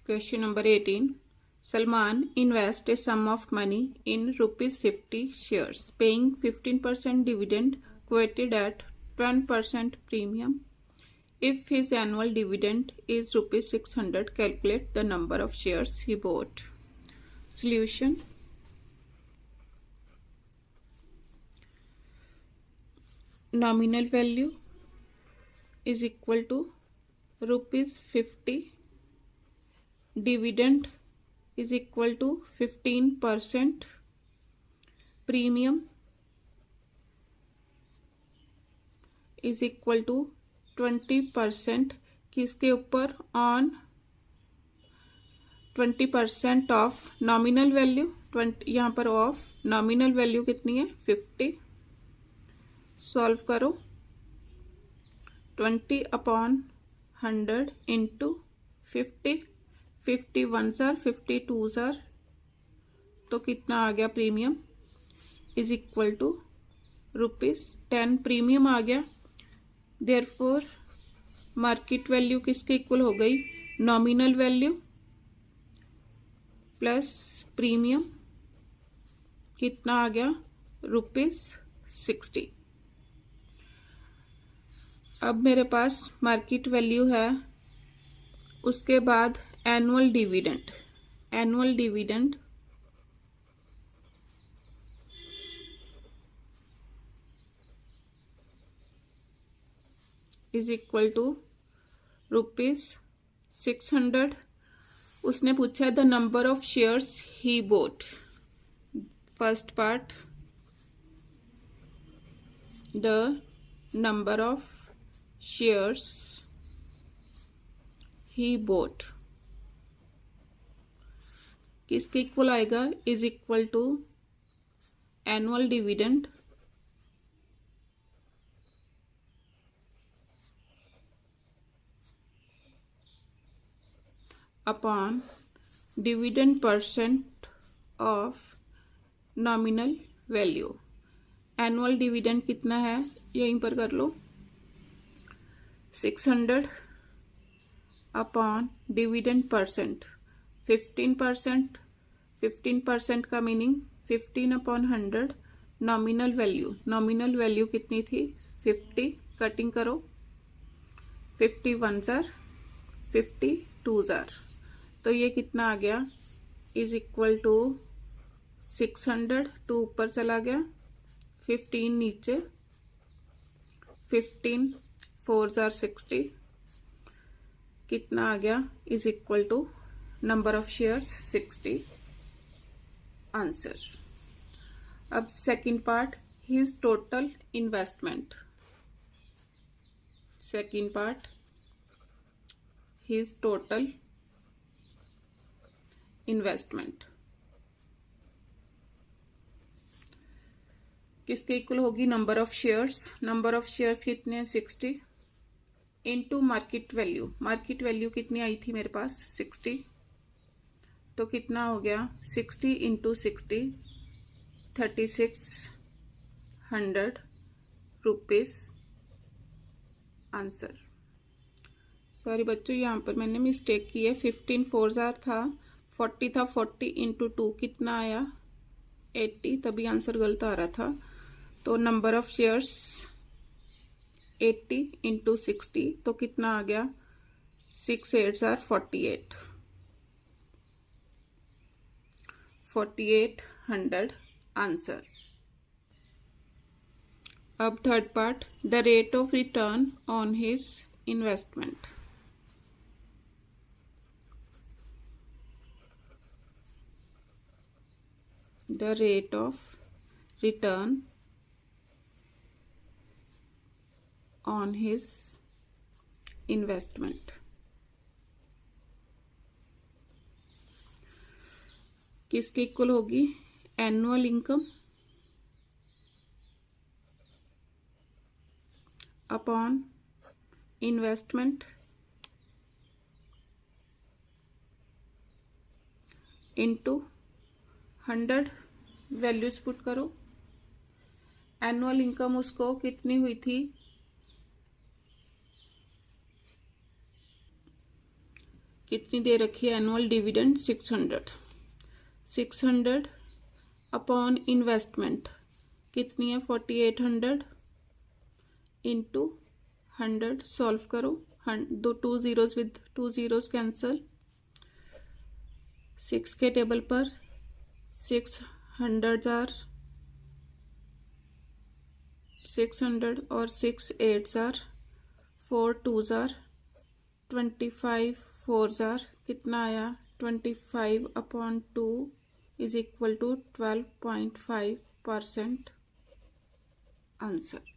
Question number 18. Salman invests a sum of money in rupees 50 shares, paying 15% dividend quoted at 10% premium. If his annual dividend is rupees 600, calculate the number of shares he bought. Solution. Nominal value is equal to rupees 50. Dividend is equal to 15%. Premium is equal to 20%. किसके ऊपर? On 20% of nominal value. 20 यहाँ पर of nominal value कितनी है? 50. Solve करो. 20/100 into 50. 50 1s are 50 2s are, तो कितना आ गया premium? Is equal to ₹10 premium आ गया. देयरफॉर मार्केट वैल्यू किसके इक्वल हो गई? Nominal value plus premium. कितना आ गया? ₹60. अब मेरे पास मार्केट वैल्यू है, उसके बाद annual dividend. Annual dividend is equal to ₹600. उसने पूछा the number of shares he bought. First part, the number of shares he bought किसके इक्वल आएगा? Is equal to annual dividend upon dividend percent of nominal value. Annual dividend कितना है? यहीं पर कर लो. 600 upon dividend percent 15%. 15% का meaning 15/100. Nominal value, nominal value कितनी थी? 50. कटिंग करो. 50 1s are 50 2s are, तो ये कितना आ गया? Is equal to 600. 2 ऊपर चला गया, 15 नीचे, 15 4s are 60. कितना आ गया? Is equal to number of shares 60. Answer. अब second part, his total investment. Second part, his total investment किसके इक्वल होगी? Number of shares. Number of shares कितने हैं? 60 into market value. Market value कितनी आई थी मेरे पास? 60. तो कितना हो गया? 60 इंटू 60 ₹3600. आंसर. सॉरी बच्चों, यहाँ पर मैंने मिस्टेक की है. 15 4s are था, 40 था. 40 इंटू 2 कितना आया? 80. तभी आंसर गलत आ रहा था. तो नंबर ऑफ शेयर्स 80 इंटू 60, तो कितना आ गया? 6 8s are 48. 4800 आंसर. अब third part, the rate of return on his investment. The rate of return on his investment. किसके इक्वल होगी? Annual income upon investment into 100. Values put करो. Annual income उसको कितनी हुई थी? कितनी दे रखी है एनुअल डिविडेंड 600 अपॉन इन्वेस्टमेंट कितनी है 4800 इंटू 100 सॉल्व करो। दो 2 zeros विद 2 zeros कैंसल। 6 के टेबल पर 600 और 6 8s are 4 2s are 25 4s are कितना आया 25 upon 2 is equal to 12.5% answer.